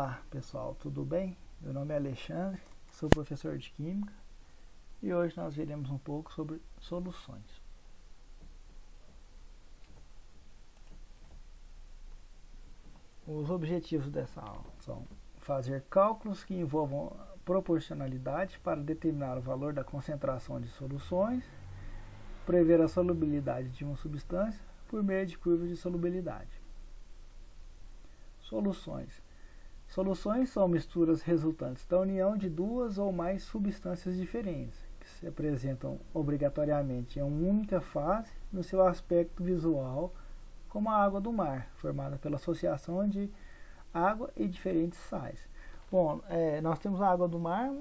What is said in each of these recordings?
Olá pessoal, tudo bem? Meu nome é Alexandre, sou professor de Química e hoje nós veremos um pouco sobre soluções. Os objetivos dessa aula são fazer cálculos que envolvam proporcionalidade para determinar o valor da concentração de soluções, prever a solubilidade de uma substância por meio de curvas de solubilidade. Soluções. Soluções são misturas resultantes da união de duas ou mais substâncias diferentes, que se apresentam obrigatoriamente em uma única fase no seu aspecto visual, como a água do mar, formada pela associação de água e diferentes sais. Bom, nós temos a água do mar,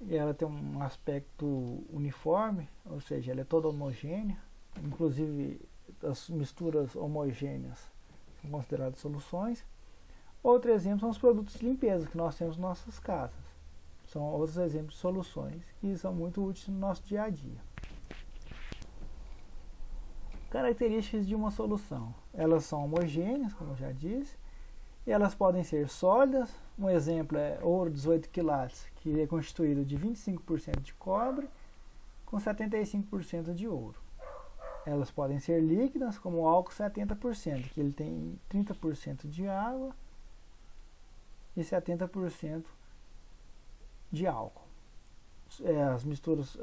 e ela tem um aspecto uniforme, ou seja, ela é toda homogênea, inclusive as misturas homogêneas são consideradas soluções. Outro exemplo são os produtos de limpeza que nós temos em nossas casas. São outros exemplos de soluções que são muito úteis no nosso dia a dia. Características de uma solução. Elas são homogêneas, como eu já disse, e elas podem ser sólidas. Um exemplo é ouro 18 quilates, que é constituído de 25% de cobre com 75% de ouro. Elas podem ser líquidas, como o álcool 70%, que ele tem 30% de água e 70% de álcool. As misturas,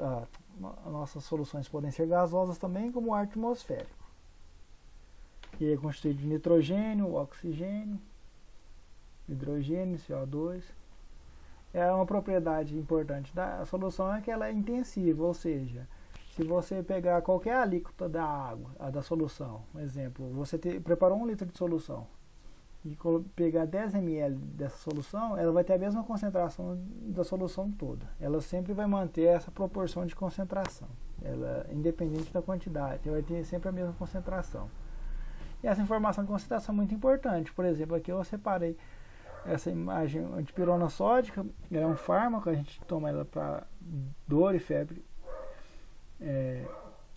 nossas soluções podem ser gasosas também, como o ar atmosférico, que é constituído de nitrogênio, oxigênio, hidrogênio, CO2. Uma propriedade importante da solução é que ela é intensiva, ou seja, se você pegar qualquer alíquota da água, da solução, um exemplo, você preparou 1 litro de solução, e pegar 10 ml dessa solução, ela vai ter a mesma concentração da solução toda. Ela sempre vai manter essa proporção de concentração. Ela, independente da quantidade, vai ter sempre a mesma concentração. E essa informação de concentração é muito importante. Por exemplo, aqui eu separei essa imagem de pirona sódica. Ela é um fármaco, a gente toma ela para dor e febre.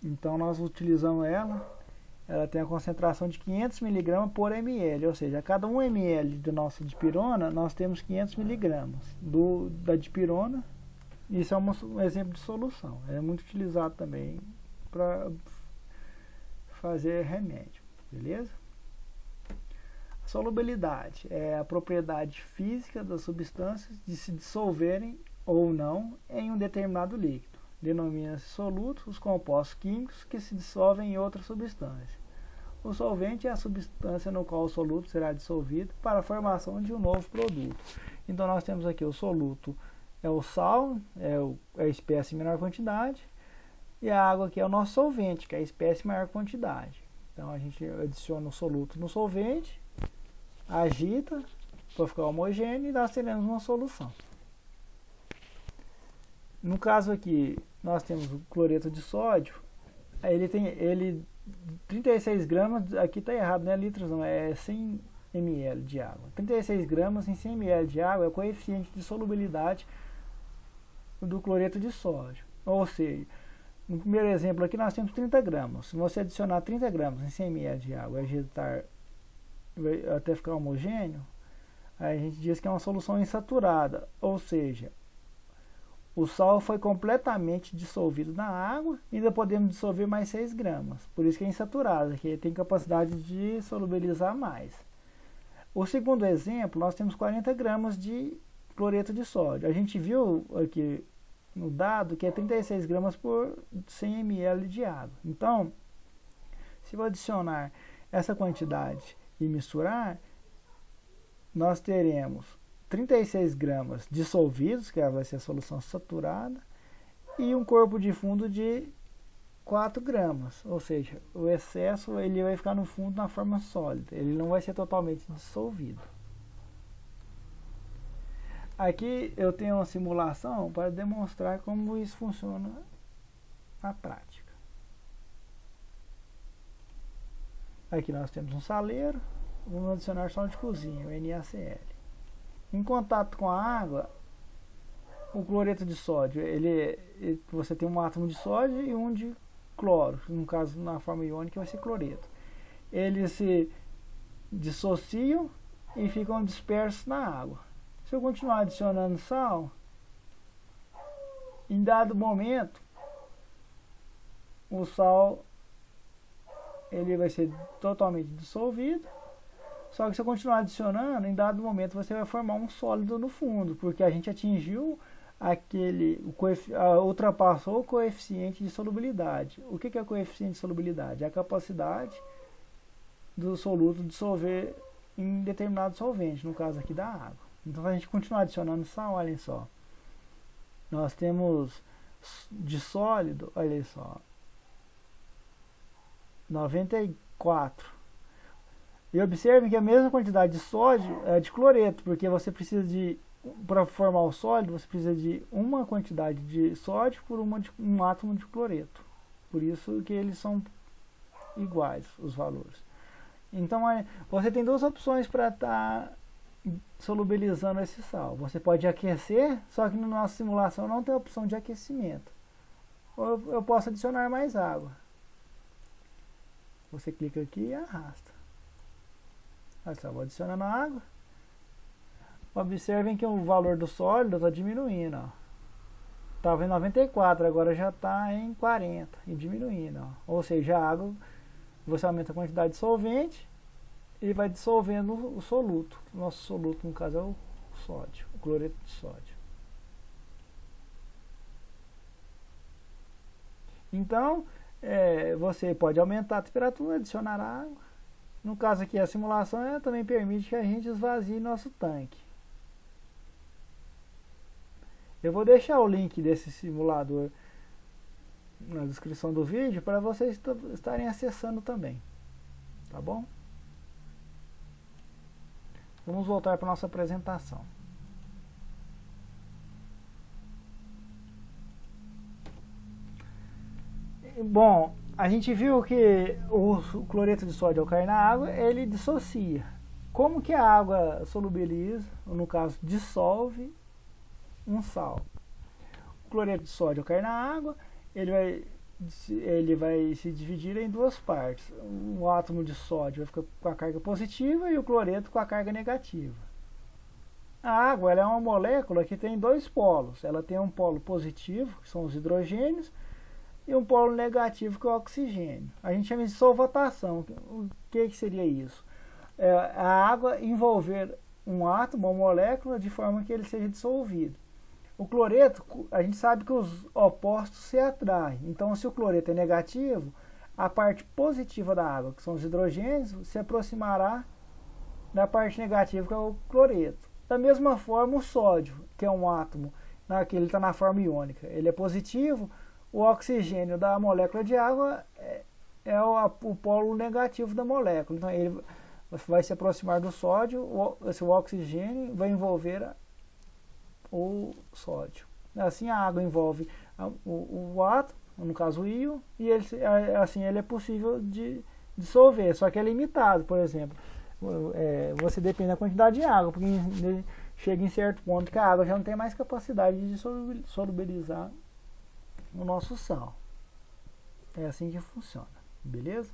Então nós utilizamos ela. Ela tem a concentração de 500 mg por ml, ou seja, a cada 1 ml de nossa dipirona, nós temos 500 mg da dipirona. Isso é um exemplo de solução. É muito utilizado também para fazer remédio, beleza? A solubilidade é a propriedade física das substâncias de se dissolverem ou não em um determinado líquido. Denomina-se soluto os compostos químicos que se dissolvem em outra substância. O solvente é a substância no qual o soluto será dissolvido para a formação de um novo produto. Então nós temos aqui o soluto, é o sal, é a espécie em menor quantidade, e a água aqui é o nosso solvente, que é a espécie em maior quantidade. Então a gente adiciona o soluto no solvente, agita para ficar homogêneo e nós teremos uma solução. No caso aqui, nós temos o cloreto de sódio. Ele tem 36 gramas, aqui está errado, não é litros não, é 100 ml de água. 36 gramas em 100 ml de água é o coeficiente de solubilidade do cloreto de sódio. Ou seja, no primeiro exemplo aqui nós temos 30 gramas. Se você adicionar 30 gramas em 100 ml de água e agitar até ficar homogêneo, aí a gente diz que é uma solução insaturada, ou seja, o sal foi completamente dissolvido na água e ainda podemos dissolver mais 6 gramas. Por isso que é insaturado, que tem capacidade de solubilizar mais. O segundo exemplo, nós temos 40 gramas de cloreto de sódio. A gente viu aqui no dado que é 36 gramas por 100 ml de água. Então, se eu adicionar essa quantidade e misturar, nós teremos 36 gramas dissolvidos, que vai ser a solução saturada, e um corpo de fundo de 4 gramas, ou seja, o excesso ele vai ficar no fundo na forma sólida, ele não vai ser totalmente dissolvido. Aqui eu tenho uma simulação para demonstrar como isso funciona na prática. Aqui nós temos um saleiro, vamos adicionar sal de cozinha, o NaCl. Em contato com a água, o cloreto de sódio, você tem um átomo de sódio e um de cloro, no caso na forma iônica vai ser cloreto. Eles se dissociam e ficam dispersos na água. Se eu continuar adicionando sal, em dado momento, o sal ele vai ser totalmente dissolvido. Só que se eu continuar adicionando, em dado momento você vai formar um sólido no fundo, porque a gente atingiu ultrapassou o coeficiente de solubilidade. O que é o coeficiente de solubilidade? É a capacidade do soluto dissolver em determinado solvente, no caso aqui da água. Então, se a gente continuar adicionando sal, olhem só, nós temos de sólido, olha só, 94. E observem que a mesma quantidade de sódio é de cloreto, porque você precisa de, para formar o sólido, você precisa de uma quantidade de sódio por um átomo de cloreto. Por isso que eles são iguais, os valores. Então, você tem duas opções para estar solubilizando esse sal. Você pode aquecer, só que na nossa simulação não tem a opção de aquecimento. Ou eu posso adicionar mais água. Você clica aqui e arrasta. Olha só, vou adicionando água. Observem que o valor do sólido está diminuindo. Estava em 94, agora já está em 40 e diminuindo. Ó. Ou seja, a água, você aumenta a quantidade de solvente e vai dissolvendo o soluto. O nosso soluto, no caso, é o sódio, o cloreto de sódio. Então, você pode aumentar a temperatura, adicionar água. No caso aqui, a simulação também permite que a gente esvazie nosso tanque. Eu vou deixar o link desse simulador na descrição do vídeo para vocês estarem acessando também. Tá bom? Vamos voltar para a nossa apresentação. Bom, a gente viu que o cloreto de sódio ao cair na água, ele dissocia. Como que a água solubiliza, ou no caso, dissolve um sal? O cloreto de sódio ao cair na água, ele vai se dividir em duas partes. O átomo de sódio vai ficar com a carga positiva e o cloreto com a carga negativa. A água ela é uma molécula que tem dois polos. Ela tem um polo positivo, que são os hidrogênios, e um polo negativo, que é o oxigênio. A gente chama de solvatação. O que seria isso? É a água envolver um átomo ou molécula de forma que ele seja dissolvido. O cloreto, a gente sabe que os opostos se atraem. Então, se o cloreto é negativo, a parte positiva da água, que são os hidrogênios, se aproximará da parte negativa, que é o cloreto. Da mesma forma, o sódio, que é um átomo, que ele está na forma iônica, ele é positivo. O oxigênio da molécula de água é o polo negativo da molécula. Então, ele vai se aproximar do sódio, o oxigênio vai envolver o sódio. Assim, a água envolve o átomo, no caso o íon, e assim ele é possível de dissolver, só que é limitado. Por exemplo, você depende da quantidade de água, porque chega em certo ponto que a água já não tem mais capacidade de solubilizar o nosso sal. É assim que funciona, beleza?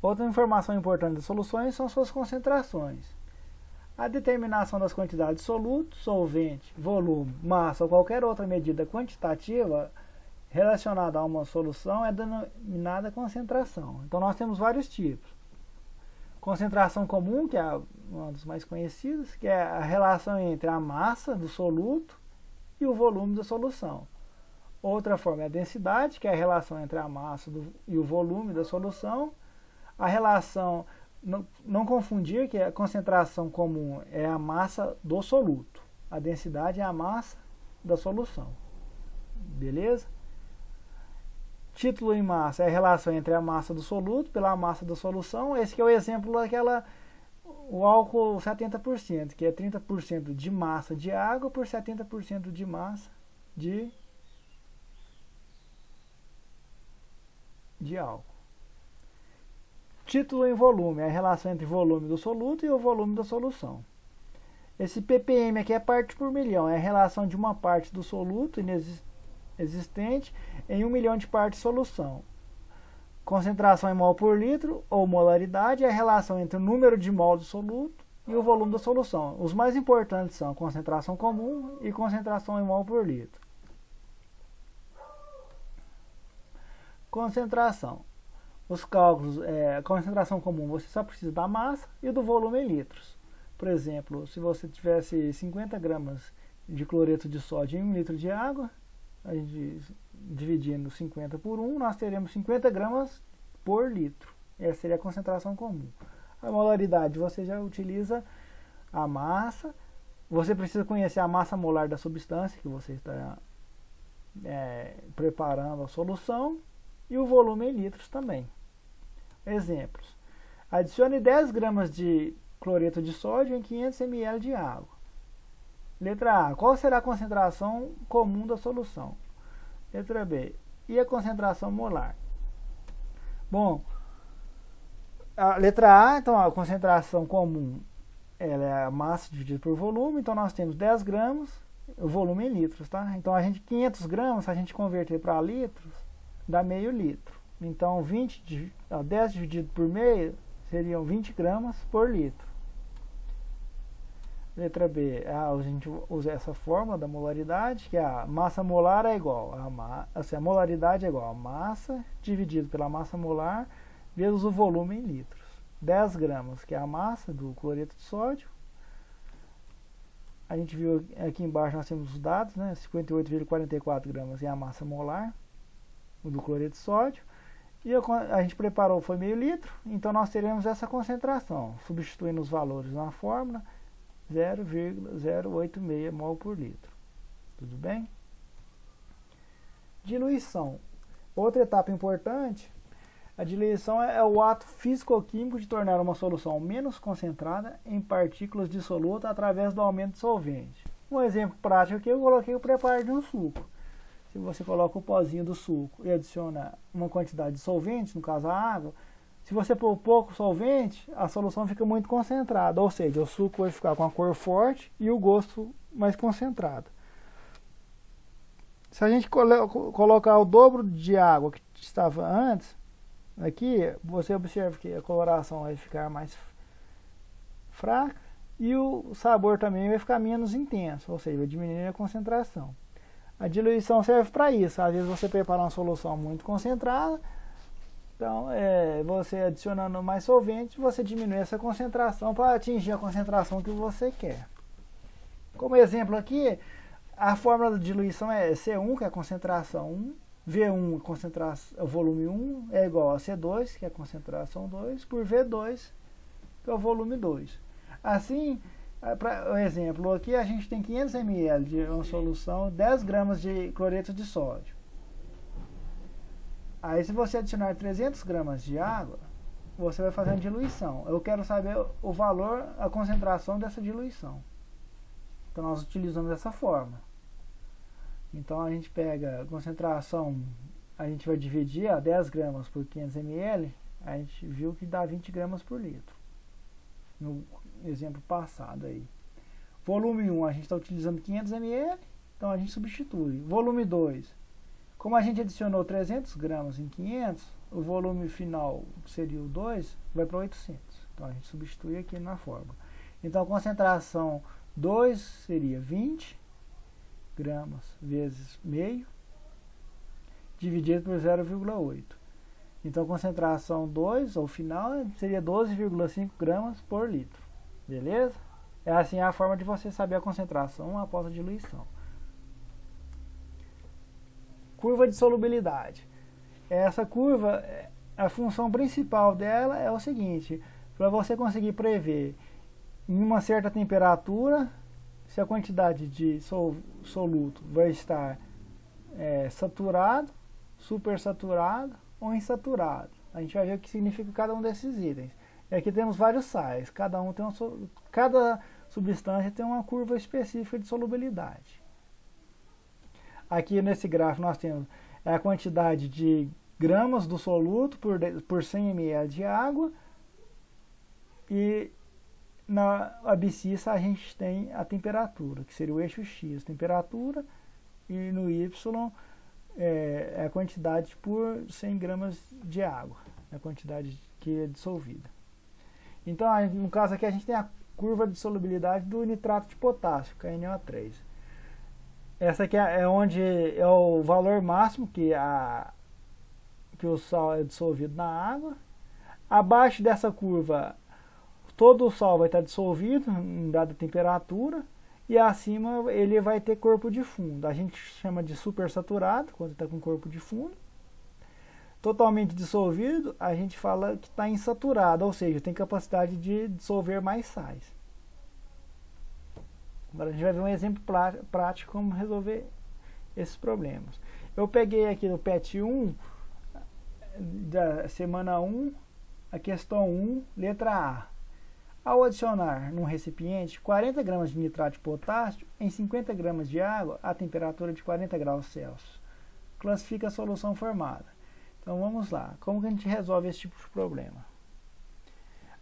Outra informação importante das soluções são suas concentrações. A determinação das quantidades de soluto, solvente, volume, massa ou qualquer outra medida quantitativa relacionada a uma solução é denominada concentração. Então nós temos vários tipos. Concentração comum, que é uma das mais conhecidas, que é a relação entre a massa do soluto e o volume da solução. Outra forma é a densidade, que é a relação entre a massa e o volume da solução. A relação, não confundir, que a concentração comum é a massa do soluto. A densidade é a massa da solução. Beleza? Título em massa é a relação entre a massa do soluto pela massa da solução. Esse que é o exemplo o álcool 70%, que é 30% de massa de água por 70% de massa de álcool. Título em volume é a relação entre o volume do soluto e o volume da solução. Esse ppm aqui é parte por milhão, é a relação de uma parte do soluto existente em 1 milhão de partes de solução. Concentração em mol por litro ou molaridade é a relação entre o número de mol do soluto e o volume da solução. Os mais importantes são concentração comum e concentração em mol por litro. Concentração. Os cálculos, concentração comum, você só precisa da massa e do volume em litros. Por exemplo, se você tivesse 50 gramas de cloreto de sódio em 1 litro de água, a gente dividindo 50 por 1, nós teremos 50 gramas por litro. Essa seria a concentração comum. A molaridade, você já utiliza a massa, você precisa conhecer a massa molar da substância que você está preparando a solução e o volume em litros também. Exemplos. Adicione 10 gramas de cloreto de sódio em 500 ml de água. Letra A. Qual será a concentração comum da solução? Letra B. E a concentração molar? Bom, a letra A, então a concentração comum, ela é a massa dividida por volume, então nós temos 10 gramas, o volume em litros, tá? Então 500 gramas, se a gente converter para litros, dá meio litro. Então 10 dividido por meio seriam 20 gramas por litro. Letra B, a gente usa essa fórmula da molaridade, que a massa molar é igual a molaridade é igual a massa dividido pela massa molar vezes o volume em litros. 10 gramas, que é a massa do cloreto de sódio. A gente viu aqui embaixo, nós temos os dados, né? 58,44 gramas é a massa molar do cloreto de sódio. E a gente preparou, foi meio litro, então nós teremos essa concentração, substituindo os valores na fórmula, 0,086 mol por litro. Tudo bem? Diluição. Outra etapa importante, a diluição é o ato físico-químico de tornar uma solução menos concentrada em partículas dissolutas através do aumento de solvente. Um exemplo prático aqui, eu coloquei o preparo de um suco. Se você coloca o pozinho do suco e adiciona uma quantidade de solvente, no caso a água, se você pôr pouco solvente, a solução fica muito concentrada, ou seja, o suco vai ficar com a cor forte e o gosto mais concentrado. Se a gente colocar o dobro de água que estava antes, aqui você observa que a coloração vai ficar mais fraca e o sabor também vai ficar menos intenso, ou seja, vai diminuir a concentração. A diluição serve para isso. Às vezes você prepara uma solução muito concentrada, então você adicionando mais solvente, você diminui essa concentração para atingir a concentração que você quer. Como exemplo aqui, a fórmula da diluição é C1, que é a concentração 1, V1, o volume 1, é igual a C2, que é a concentração 2, por V2, que é o volume 2. Assim, para o exemplo, aqui a gente tem 500 ml de uma solução, 10 gramas de cloreto de sódio. Aí se você adicionar 300 gramas de água, você vai fazer a diluição. Eu quero saber o valor, a concentração dessa diluição. Então nós utilizamos essa forma. Então a gente pega a concentração, a gente vai dividir a 10 gramas por 500 ml, a gente viu que dá 20 gramas por litro. No exemplo passado aí. Volume 1, a gente está utilizando 500 ml, então a gente substitui. Volume 2, como a gente adicionou 300 gramas em 500, o volume final, que seria o 2, vai para 800. Então a gente substitui aqui na fórmula. Então a concentração 2 seria 20 gramas vezes meio, dividido por 0,8. Então a concentração 2, ao final, seria 12,5 gramas por litro. Beleza? É assim a forma de você saber a concentração após a diluição. Curva de solubilidade. Essa curva, a função principal dela é o seguinte: para você conseguir prever em uma certa temperatura se a quantidade de soluto vai estar saturado, supersaturado ou insaturado. A gente vai ver o que significa cada um desses itens. E aqui temos vários sais, cada substância tem uma curva específica de solubilidade. Aqui nesse gráfico nós temos a quantidade de gramas do soluto por 100 ml de água, e na abscissa a gente tem a temperatura, que seria o eixo X, temperatura, e no Y é a quantidade por 100 gramas de água, a quantidade que é dissolvida. Então, no caso aqui, a gente tem curva de solubilidade do nitrato de potássio, KNO3. Essa aqui é onde é o valor máximo que o sal é dissolvido na água. Abaixo dessa curva, todo o sal vai estar dissolvido em dada temperatura, e acima ele vai ter corpo de fundo. A gente chama de supersaturado quando está com corpo de fundo. Totalmente dissolvido, a gente fala que está insaturado, ou seja, tem capacidade de dissolver mais sais. Agora a gente vai ver um exemplo prático como resolver esses problemas. Eu peguei aqui no PET 1, da semana 1, a questão 1, letra A. Ao adicionar num recipiente 40 gramas de nitrato de potássio em 50 gramas de água a temperatura de 40 graus Celsius, classifica a solução formada. Então vamos lá, como que a gente resolve esse tipo de problema?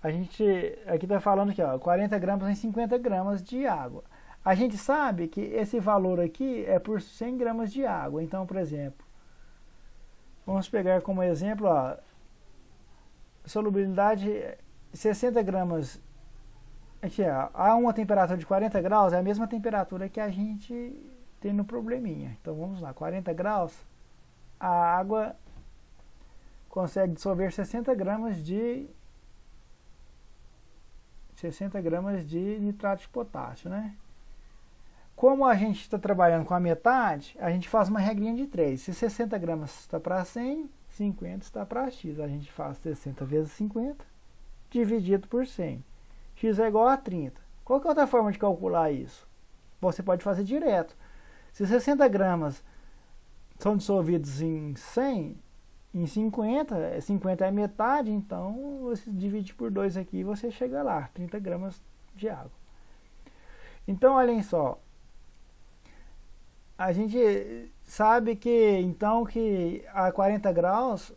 A gente aqui está falando aqui, ó, 40 gramas em 50 gramas de água. A gente sabe que esse valor aqui é por 100 gramas de água. Então, por exemplo, vamos pegar como exemplo, ó, solubilidade 60 gramas. Aqui, ó, a uma temperatura de 40 graus é a mesma temperatura que a gente tem no probleminha. Então vamos lá, 40 graus, a água consegue dissolver 60 gramas de nitrato de potássio, né? Como a gente está trabalhando com a metade, a gente faz uma regrinha de 3. Se 60 gramas está para 100, 50 está para x. A gente faz 60 vezes 50, dividido por 100. X é igual a 30. Qual que é outra forma de calcular isso? Você pode fazer direto. Se 60 gramas são dissolvidos em 100, em 50, 50 é metade, então você divide por 2 aqui e você chega lá, 30 gramas de água. Então, olhem só. A gente sabe que, então, que a 40 graus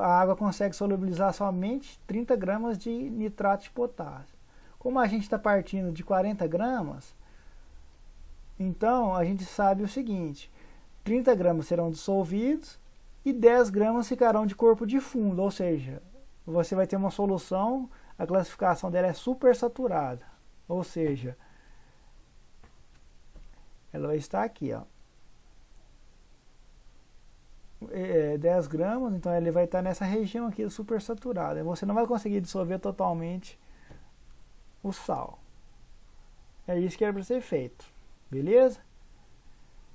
a água consegue solubilizar somente 30 gramas de nitrato de potássio. Como a gente está partindo de 40 gramas, então a gente sabe o seguinte: 30 gramas serão dissolvidos e 10 gramas ficarão de corpo de fundo, ou seja, você vai ter uma solução, a classificação dela é supersaturada, ou seja, ela vai estar aqui, ó, 10 gramas, então ele vai estar nessa região aqui supersaturada. Você não vai conseguir dissolver totalmente o sal. É isso que era para ser feito, beleza?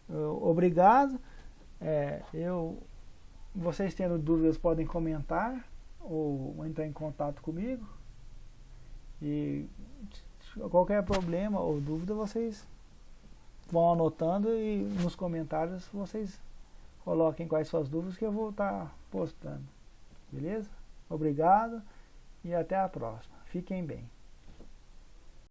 Obrigado. Vocês tendo dúvidas podem comentar ou entrar em contato comigo, e qualquer problema ou dúvida vocês vão anotando e nos comentários vocês coloquem quais suas dúvidas que eu vou estar postando, beleza? Obrigado e até a próxima. Fiquem bem.